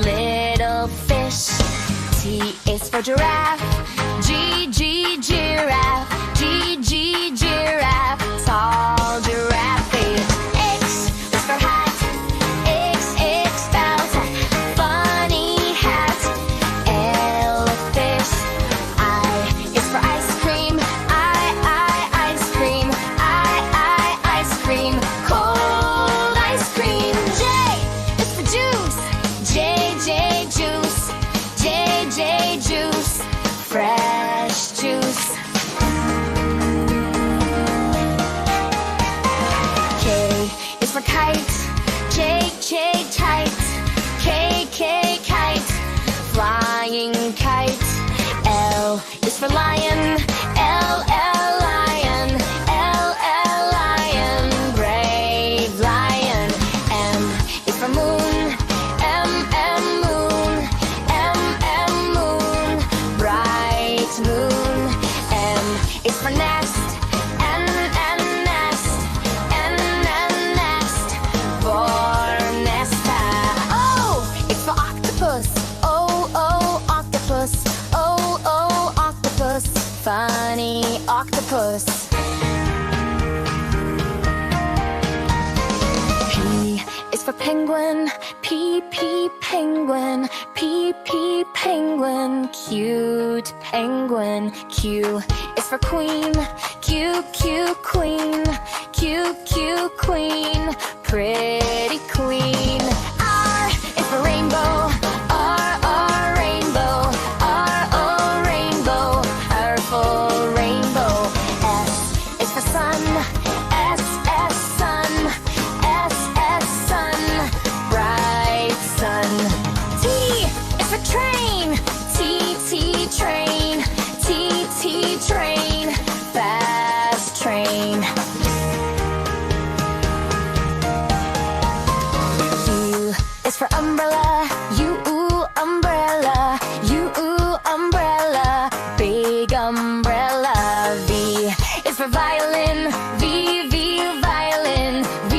little fish. T is for giraffe. G, G, giraffe. G, G, giraffe. Tall giraffe. H is for hat. X, X, belt. Funny hat. L, fish. I is for ice cream. I, ice cream. I, ice cream. Cold ice cream. J is for juice. J, J, juice. J, J, juice. Fresh juice. K is for kite. K, K, kite. K, K, kite. Flying kite. L is for lion. L, L, lion. L, L, lion. Brave lion. M is for moon. M, M, moon. M, M, moon. Bright moon. N is for nest. N, nest. N, nest. For nesta. O is for octopus. O, octopus. O, octopus. Funny octopus. P is for penguin. P, penguin. P, penguin. Cute penguin. Q is for queen. Q, queen. Q, queen. Pretty queen. R is for rainbow. R, rainbow. R, rainbow. Purple rainbow. S is for sun. S, sun. S, sun. Bright sun. T is for train. T, train. T, train. Fast train. U is for umbrella. U, umbrella. U, umbrella. Big umbrella. V is for violin. V, violin. V,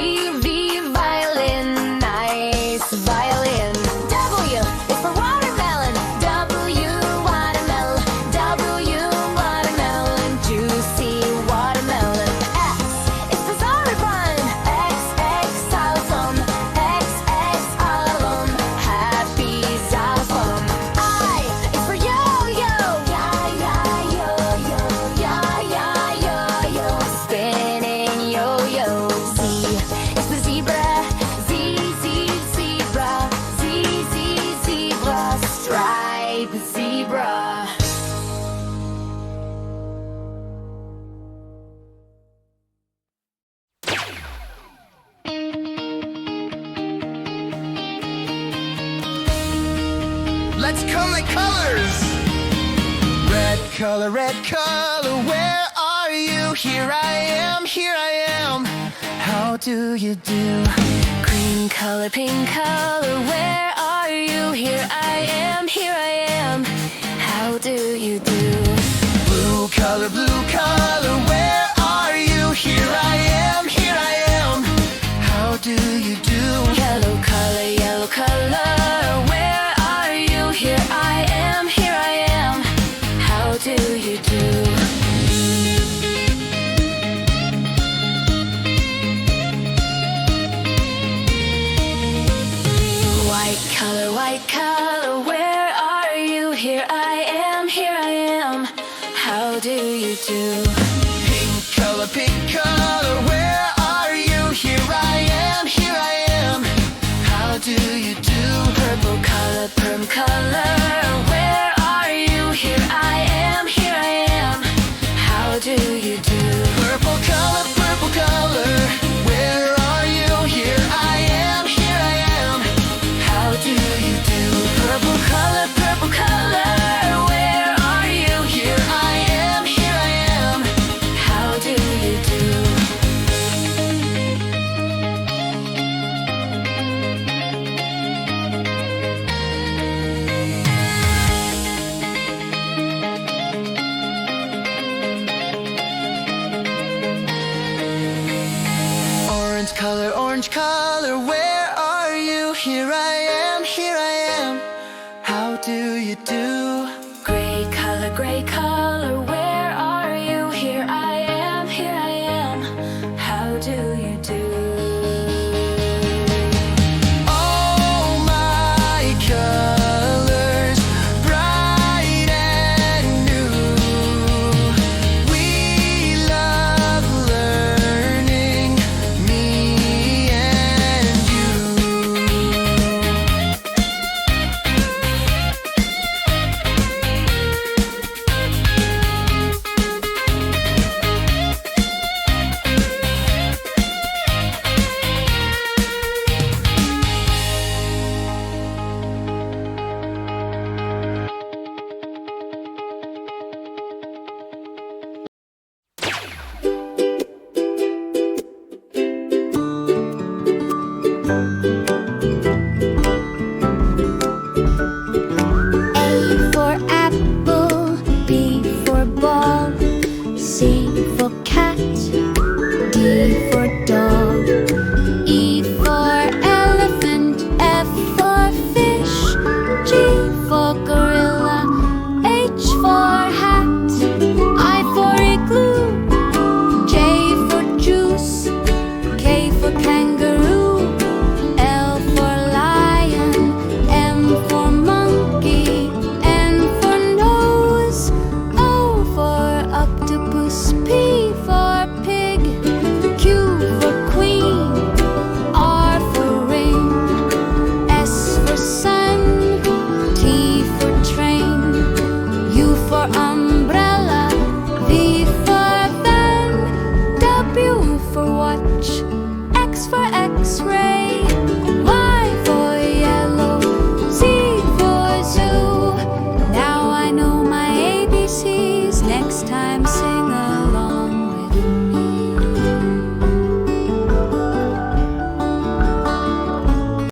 violin. Nice violin. W is for watermelon. W, watermelon. W, watermelon. Juicy watermelon. X is for xylophone. X, xylophone. X, xylophone. Happy xylophone. I is for yo-yo. Yo-yo. Spinning yo-yo. Z is for zebra. Z, zebra. Z, zebra. Stripe zebra. Let's collect colors. Red color, where are you? Here I am, how do you do? Green color, pink color, where are you? Here I am, how do you do? Blue color, where are you? Here I am, how do you do? Yellow color, where are you? Here I am, how do you do? White color, where are you? Here I am, how do you do? Pink color, where are you? Here I am, how do you do? Purple color, where are you? Here I am, how do you do? Purple color, where are you? Here I am, How do you do? Purple color, where are you? here I am, How do you do? Orange color, where are you? Here I am, do you do? Gray color, where are you? Here I am, here I am. How do you do? Oh, my colors, bright and new. We love learning, me and you. A for apple, B for ball, C for cat, D for dog, E for elephant, F for fish, G for gorilla, H for hat, I for igloo, J for juice, K for kangaroo, L for lion, M for monkey, N for nose, O for octopus, P for pig, Q for queen, R for ring, S for sun, T for train, U for umbrella, V for van, W for watch, X for x-ray, Y for yellow, Z for zoo. Now I know my ABCs. Next time say